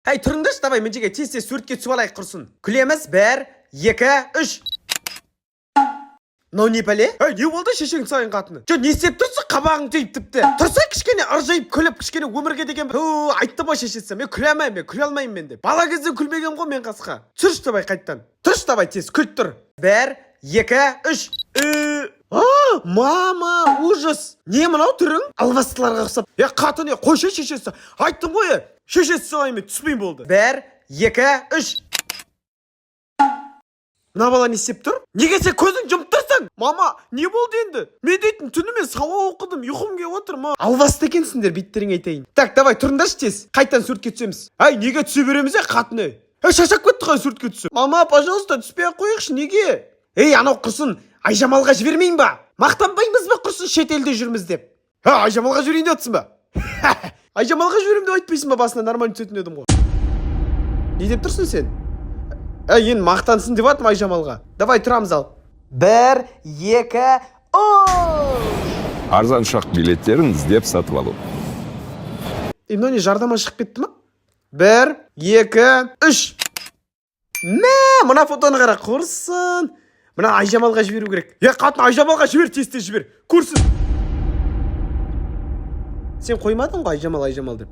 Әй, тұрыңдаршы, давай мен жерге тез суретке түсіп алайық құрсын. Күлеміз, 1, 2, 3. Мынау не пәле? Әй, не болды шешең сайын қатыны? Жо, не істеп тұрсың? Қабағың түйіп тіпті. Тұрсай кішкене ыржайып күліп, кішкене өмірге деген айтты ма шешесі? Мен күле алмаймын, мен күле алмаймын мен деп. Бала кезде күлмегем ғой мен қасқа. Тұршы давай қайттан. Тұршы давай тез күліп тұр. 1, 2, 3. Мама, ужас. Не мынау түрің? Албастыларға ұқсап. Қатыне, қойшы шешесі. Айттым ғой, шешесі сағаймен түспейін болды. 1, 2, 3. Мына бала не істеп тұр? Неге сен көзің жұмып тұрсың? Мама, не болды енді? Мен дейтін түнімен сауа оқыдым, ұйқым келіп отыр ма? Албасты екенсіңдер, биттерің айтайын. Так, давай тұрыңдаршы тез. Қайтадан суретке түсеміз. Ай, неге түсе береміз қатыны? Шашақ кетті қой суретке түсіп. Мама, пожалуйста, түспей ақ қойықшы, неге? Анау құрсын, Айжамалға жібермейін ба? Мақтанбаймыз ба құрсын шетелде жүрміз деп? Айжамалға жіберейін деп отырсың ба? Айжамалға жіберем деп айтпайсың ба? Басына нормально түсетін едім ғой. Не деп тұрсың сен? Енді мақтансын деп атым Айжамалға. Давай тұрамыз ал. 1, 2, Арзан ұшақ билеттерін іздеп сатып алу. Мынау не жардама шығып кетті ма? 1, 2, 3. Мына фотоны қара құрсын. Мына Айжамалға жіберу керек. Қатын Айжамалға жібер, тез жібер. Көрсін. Сен қоймадың ғой Айжамал деп.